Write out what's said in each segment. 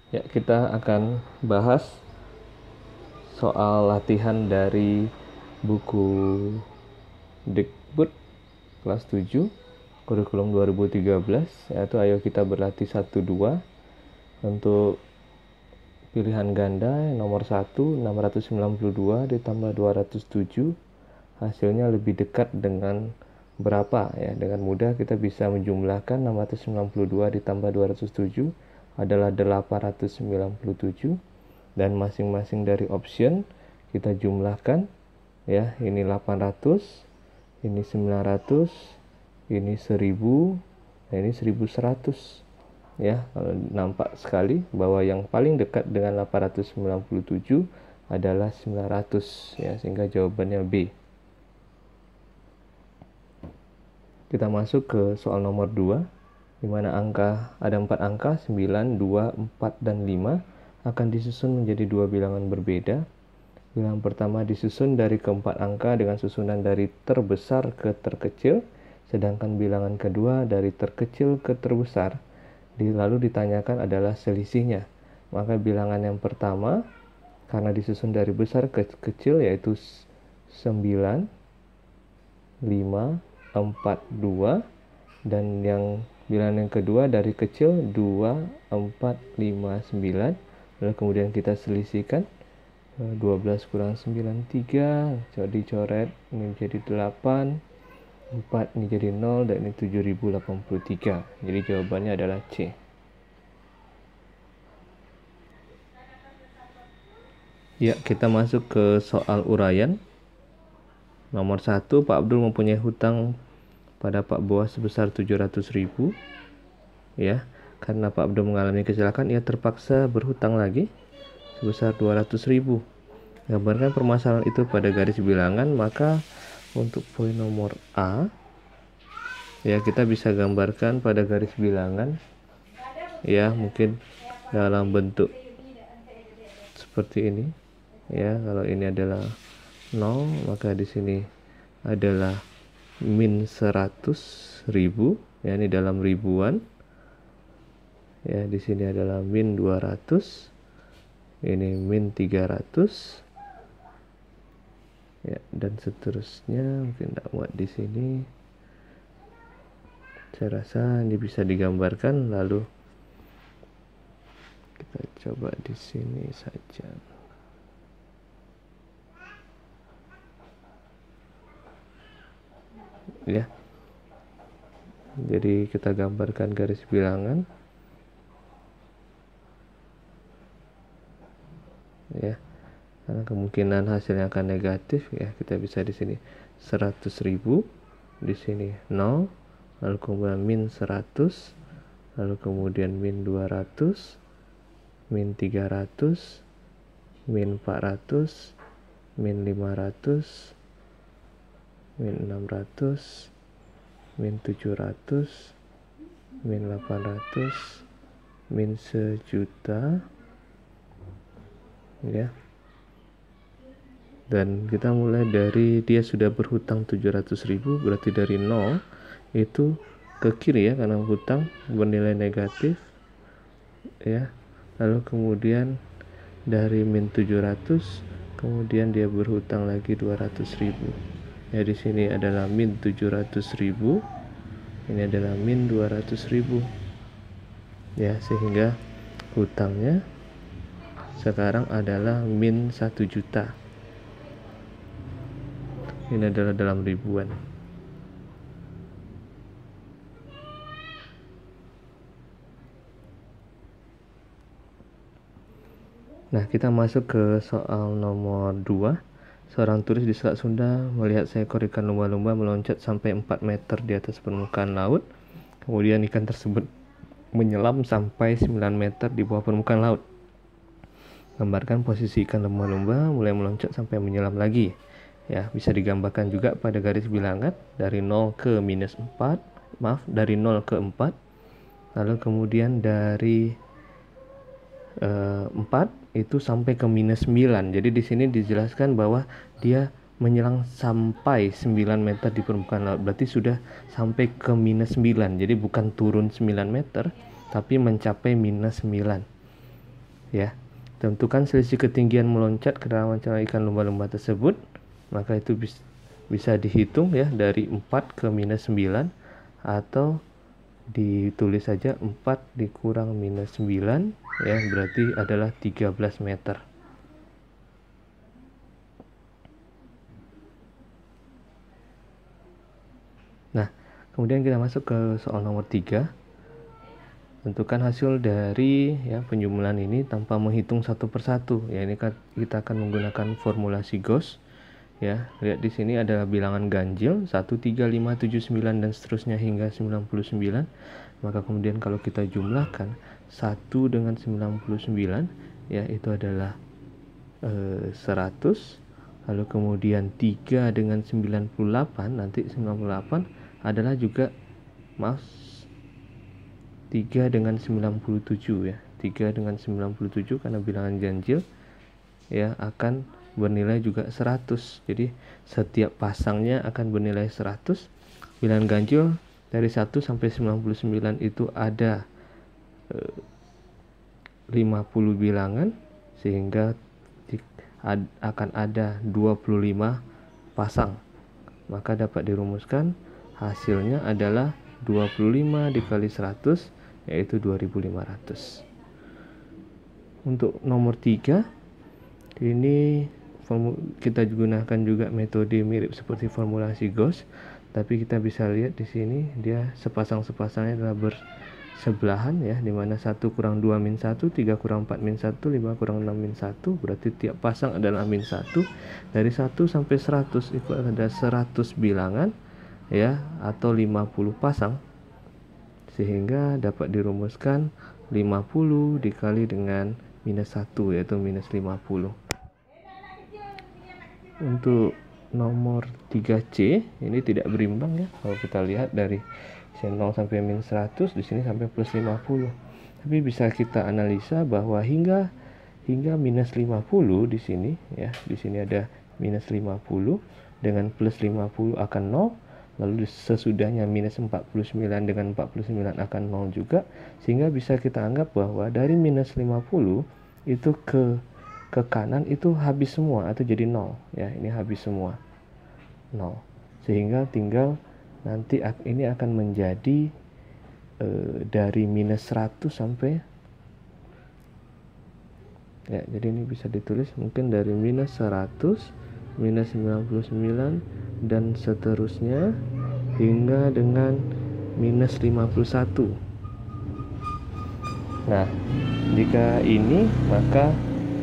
Ya, kita akan bahas soal latihan dari buku Dikbud kelas 7 kurikulum 2013, yaitu ayo kita berlatih 1-2 untuk pilihan ganda nomor 1 692 ditambah 207, hasilnya lebih dekat dengan berapa ya. Dengan mudah kita bisa menjumlahkan 692 ditambah 207 adalah 897, dan masing-masing dari option kita jumlahkan ya. Ini 800, ini 900, ini 1000, nah ini 1100 ya. Kalau nampak sekali bahwa yang paling dekat dengan 897 adalah 900 ya, sehingga jawabannya B. Kita masuk ke soal nomor 2, di mana ada 4 angka 9, 2, 4, dan 5 akan disusun menjadi dua bilangan berbeda. Bilangan pertama disusun dari keempat angka dengan susunan dari terbesar ke terkecil, sedangkan bilangan kedua dari terkecil ke terbesar. Lalu ditanyakan adalah selisihnya. Maka bilangan yang pertama, karena disusun dari besar ke kecil, yaitu 9, 5, 4, 2, dan yang bilangan yang kedua dari kecil 2, 4, 5, 9. Lalu kemudian kita selisihkan 12 kurang 9, 3, dicoret, ini menjadi 8, 4 ini jadi 0, dan ini 7083. Jadi jawabannya adalah C. Ya, kita masuk ke soal uraian. Nomor 1, Pak Abdul mempunyai hutang pada Pak Boas sebesar 700.000 ya. Karena Pak Abdul mengalami kecelakaan, ia terpaksa berhutang lagi sebesar 200.000. Gambarkan permasalahan itu pada garis bilangan. Maka untuk poin nomor A ya, kita bisa gambarkan pada garis bilangan ya, mungkin dalam bentuk seperti ini ya. Kalau ini adalah 0, maka di sini adalah min 100.000 ya, ini dalam ribuan ya. Di sini adalah min 200, ini min 300 ya, dan seterusnya. Mungkin tidak muat di sini. Saya rasa ini bisa digambarkan. Lalu kita coba di sini saja ya. Jadi kita gambarkan garis bilangan ya, karena kemungkinan hasilnya akan negatif ya. Kita bisa di sini 100.000, di sini 0, lalu kemudian min 100, lalu kemudian min 200, min 300, min 400, min 500, min 600, min 700, min 800, min 1.000.000 ya. Dan kita mulai dari dia sudah berhutang 700.000, berarti dari 0 itu ke kiri ya, karena hutang bernilai negatif ya. Lalu kemudian dari min 700, kemudian dia berhutang lagi 200.000 ya. Di sini adalah min 700.000, ini adalah min 200.000 ya, sehingga hutangnya sekarang adalah min 1 juta. Ini adalah dalam ribuan. Nah, kita masuk ke soal nomor 2. Seorang turis di Selat Sunda melihat seekor ikan lumba-lumba meloncat sampai 4 meter di atas permukaan laut. Kemudian ikan tersebut menyelam sampai 9 meter di bawah permukaan laut. Gambarkan posisi ikan lumba-lumba mulai meloncat sampai menyelam lagi. Ya, bisa digambarkan juga pada garis bilangan dari 0 ke minus 4. Dari 0 ke 4. Lalu kemudian dari 4 itu sampai ke minus 9. Jadi di sini dijelaskan bahwa dia menyelam sampai 9 meter di permukaan laut. Berarti sudah sampai ke minus 9. Jadi bukan turun 9 meter, tapi mencapai minus 9. Ya, tentukan selisih ketinggian meloncat kedalaman celah ikan lumba-lumba tersebut, maka itu bisa dihitung ya dari 4 ke minus 9, atau ditulis saja 4 dikurang minus 9 ya, berarti adalah 13 meter. Nah, kemudian kita masuk ke soal nomor 3. Tentukan hasil dari ya penjumlahan ini tanpa menghitung satu persatu. Ya, ini kan kita akan menggunakan formulasi Gauss. Ya, lihat di sini ada bilangan ganjil 1, 3, 5, 7, 9 dan seterusnya hingga 99. Maka kemudian kalau kita jumlahkan 1 dengan 99 ya itu adalah 100. Lalu kemudian 3 dengan 98, nanti 98 adalah juga 3 dengan 97 ya. 3 dengan 97 karena bilangan ganjil ya akan bernilai juga 100. Jadi setiap pasangnya akan bernilai 100. Bilangan ganjil dari 1 sampai 99 itu ada 50 bilangan, sehingga akan ada 25 pasang. Maka dapat dirumuskan hasilnya adalah 25 dikali 100 yaitu 2500. Untuk nomor 3 ini kita gunakan juga metode mirip seperti formulasi Gauss, tapi kita bisa lihat di sini dia sepasang-sepasangnya adalah bersebelahan ya, dimana 1 kurang 2 min 1, 3 kurang 4 min 1, 5 kurang 6 min 1, berarti tiap pasang adalah min 1. Dari 1 sampai 100 itu ada 100 bilangan ya, atau 50 pasang, sehingga dapat dirumuskan 50 dikali dengan minus 1 yaitu minus 50. Untuk nomor 3C ini tidak berimbang ya, kalau kita lihat dari 0 sampai min 100, di sini sampai plus 50. Tapi bisa kita analisa bahwa hingga minus 50 di sini ya, di sini ada minus 50 dengan plus 50 akan 0. Lalu sesudahnya minus 49 dengan 49 akan 0 juga, sehingga bisa kita anggap bahwa dari minus 50 itu ke kanan itu habis semua atau jadi 0 ya, ini habis semua 0, sehingga tinggal nanti ini akan menjadi dari minus 100 sampai ya, jadi ini bisa ditulis mungkin dari minus 100, minus 99 dan seterusnya hingga dengan minus 51. Nah, jika ini maka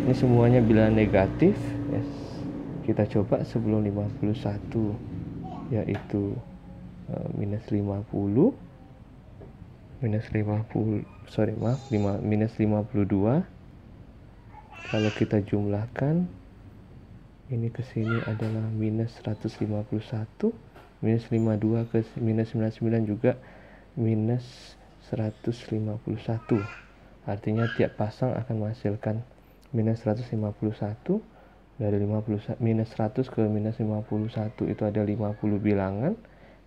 ini semuanya bilangan negatif ya. Kita coba sebelum 51 yaitu minus 52. Kalau kita jumlahkan ini ke sini adalah minus 151, minus 52 ke minus 99 juga minus 151. Artinya tiap pasang akan menghasilkan minus 151. Dari minus 100 ke minus 51 itu ada 50 bilangan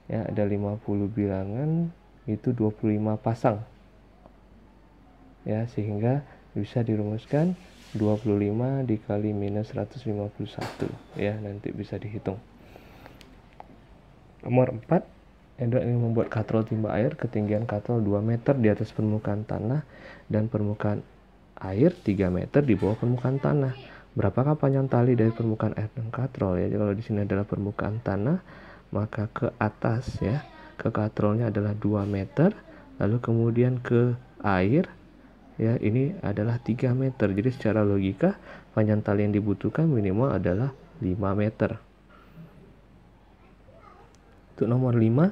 ya, ada 50 bilangan itu 25 pasang ya, sehingga bisa dirumuskan 25 dikali minus 151 ya, nanti bisa dihitung. Nomor 4, Edward ingin membuat katrol timba air, ketinggian katrol 2 meter di atas permukaan tanah dan permukaan air 3 meter di bawah permukaan tanah. Berapakah panjang tali dari permukaan air dan katrol ya? Jadi kalau di sini adalah permukaan tanah, maka ke atas ya, ke katrolnya adalah 2 meter, lalu kemudian ke air ya ini adalah 3 meter. Jadi secara logika panjang tali yang dibutuhkan minimal adalah 5 meter. Untuk nomor 5,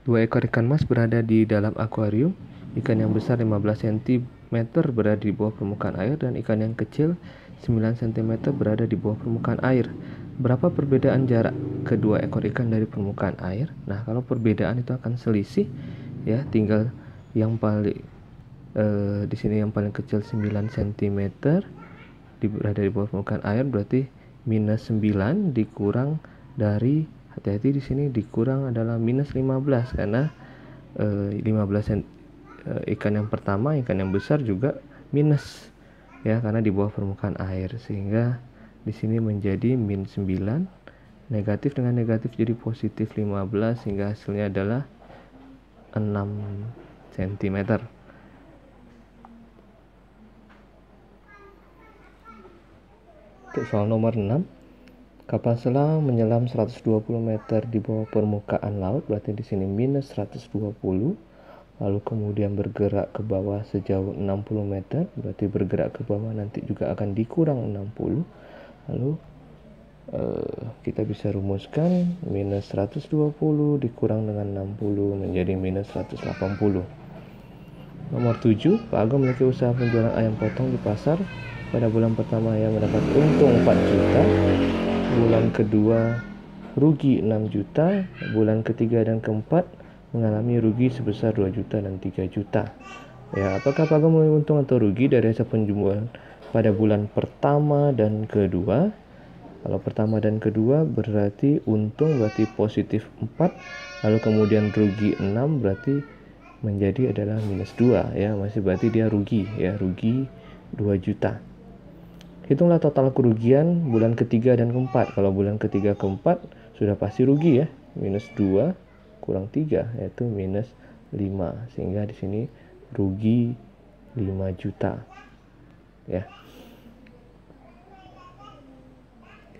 2 ekor ikan mas berada di dalam akuarium. Ikan yang besar 15 cm berada di bawah permukaan air dan ikan yang kecil 9 cm berada di bawah permukaan air. Berapa perbedaan jarak kedua ekor ikan dari permukaan air? Nah, kalau perbedaan itu akan selisih ya, tinggal yang paling di sini yang paling kecil 9 cm berada di bawah permukaan air, berarti minus 9 dikurang dari, hati-hati di sini dikurang adalah minus 15 karena 15 ikan yang pertama, ikan yang besar juga minus ya, karena di bawah permukaan air, sehingga di sini menjadi min 9, negatif dengan negatif jadi positif 15, sehingga hasilnya adalah 6 cm. Untuk soal nomor 6, kapal selam menyelam 120 meter di bawah permukaan laut, berarti di sini minus 120, lalu kemudian bergerak ke bawah sejauh 60 meter, berarti bergerak ke bawah nanti juga akan dikurang 60. Lalu kita bisa rumuskan minus 120 dikurang dengan 60 menjadi minus 180. Nomor 7, Pak Agam memiliki usaha penjualan ayam potong di pasar. Pada bulan pertama ia mendapat untung 4 juta, bulan kedua rugi 6 juta, bulan ketiga dan keempat mengalami rugi sebesar 2 juta dan 3 juta. Ya, apakah Pak Agam mengalami untung atau rugi dari hasil penjualan pada bulan pertama dan kedua? Kalau pertama dan kedua berarti untung berarti positif 4, lalu kemudian rugi 6 berarti menjadi adalah minus 2 ya, masih berarti dia rugi ya, rugi 2 juta. Hitunglah total kerugian bulan ketiga dan keempat. Kalau bulan ketiga keempat sudah pasti rugi ya, minus 2 kurang 3 yaitu minus 5, sehingga di sini rugi 5 juta ya.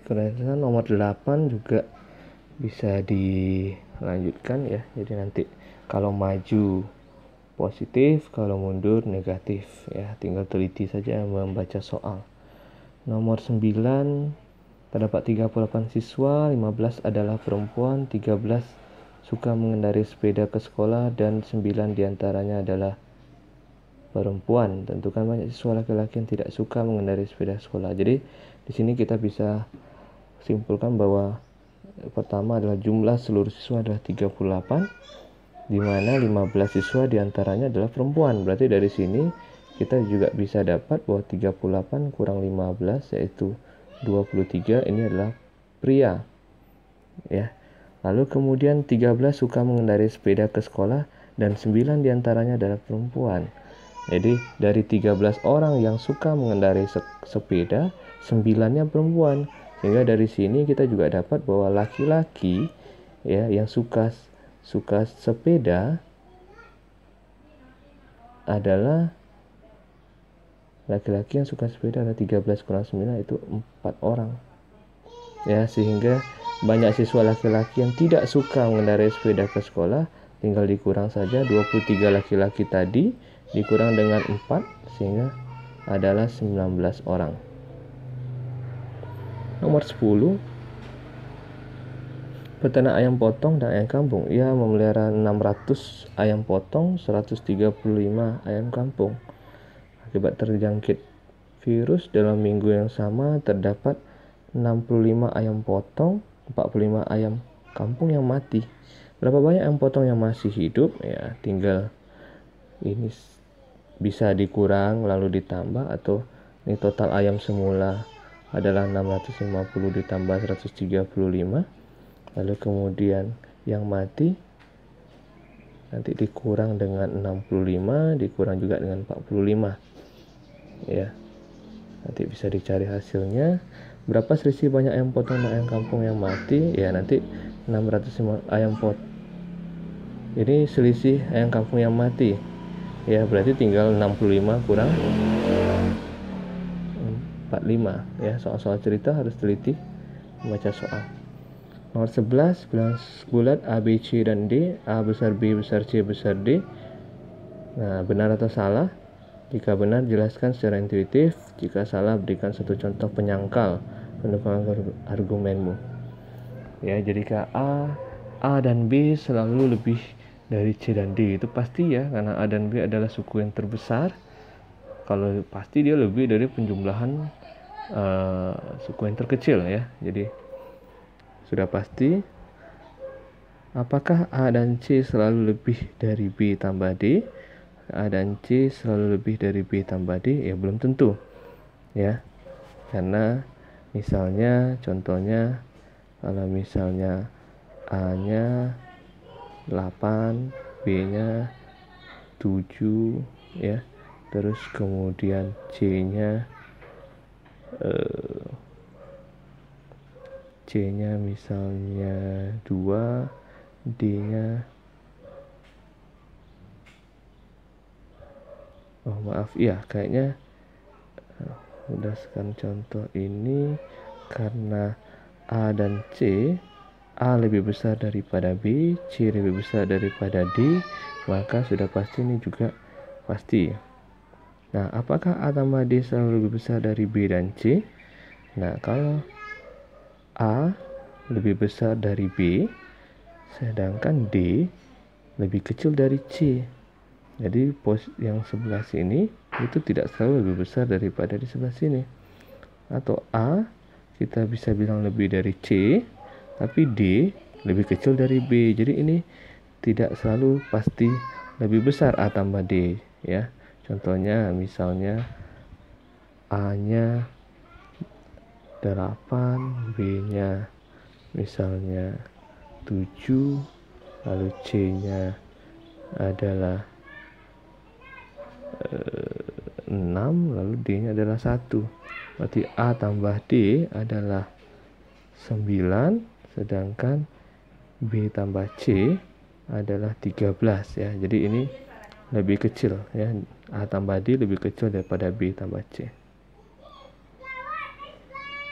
Kemudian nomor 8 juga bisa dilanjutkan ya. Jadi nanti kalau maju positif, kalau mundur negatif ya. Tinggal teliti saja membaca soal. Nomor 9, terdapat 38 siswa, 15 adalah perempuan, 13 suka mengendarai sepeda ke sekolah dan 9 diantaranya adalah perempuan. Tentukan banyak siswa laki-laki yang tidak suka mengendarai sepeda sekolah. Jadi di sini kita bisa simpulkan bahwa pertama adalah jumlah seluruh siswa adalah 38, di mana 15 siswa diantaranya adalah perempuan. Berarti dari sini kita juga bisa dapat bahwa 38 kurang 15 yaitu 23 ini adalah pria ya. Lalu kemudian 13 suka mengendarai sepeda ke sekolah dan 9 diantaranya adalah perempuan. Jadi dari 13 orang yang suka mengendarai sepeda, 9-nya perempuan. Sehingga dari sini kita juga dapat bahwa laki-laki ya yang suka sepeda adalah laki-laki yang suka sepeda adalah 13 kurang 9 itu 4 orang. Ya, sehingga banyak siswa laki-laki yang tidak suka mengendarai sepeda ke sekolah, tinggal dikurang saja 23 laki-laki tadi dikurang dengan 4 sehingga adalah 19 orang. Nomor 10, peternak ayam potong dan ayam kampung. Ia memelihara 600 ayam potong, 135 ayam kampung. Akibat terjangkit virus dalam minggu yang sama terdapat 65 ayam potong, 45 ayam kampung yang mati. Berapa banyak ayam potong yang masih hidup? Ya, tinggal ini bisa dikurang lalu ditambah, atau ini total ayam semula adalah 650 ditambah 135, lalu kemudian yang mati nanti dikurang dengan 65 dikurang juga dengan 45 ya. Nanti bisa dicari hasilnya berapa selisih banyak ayam potong dan ayam kampung yang mati ya. Nanti 605 ayam pot ini selisih ayam kampung yang mati ya, berarti tinggal 65 kurang 45 ya. Soal-soal cerita harus teliti membaca soal. Nomor 11, bilangan bulat A, B, C, dan D. A besar, B besar, C besar, D. Nah, benar atau salah? Jika benar, jelaskan secara intuitif. Jika salah, berikan satu contoh penyangkal pendukung argumenmu. Ya, jadi A dan B selalu lebih dari C dan D. Itu pasti ya, karena A dan B adalah suku yang terbesar. Kalau pasti dia lebih dari penjumlahan suku yang terkecil ya. Jadi sudah pasti. Apakah A dan C selalu lebih dari B tambah D? A dan C selalu lebih dari B tambah D? Ya belum tentu ya, karena misalnya contohnya kalau misalnya A nya 8, B nya 7 ya, terus kemudian C-nya C-nya misalnya 2, D-nya kayaknya berdasarkan contoh ini, karena A dan C, A lebih besar daripada B, C lebih besar daripada D, maka sudah pasti ini juga pasti. Nah, apakah A tambah D selalu lebih besar dari B dan C? Nah, kalau A lebih besar dari B, sedangkan D lebih kecil dari C. Jadi pos yang sebelah sini itu tidak selalu lebih besar daripada di sebelah sini. Atau A kita bisa bilang lebih dari C, tapi D lebih kecil dari B. Jadi ini tidak selalu pasti lebih besar A tambah D ya. Contohnya misalnya A-nya 8, B-nya misalnya 7, lalu C-nya adalah 6, lalu D-nya adalah 1. Berarti A tambah D adalah 9, sedangkan B tambah C adalah 13 ya. Jadi ini lebih kecil ya. A tambah D lebih kecil daripada B tambah C.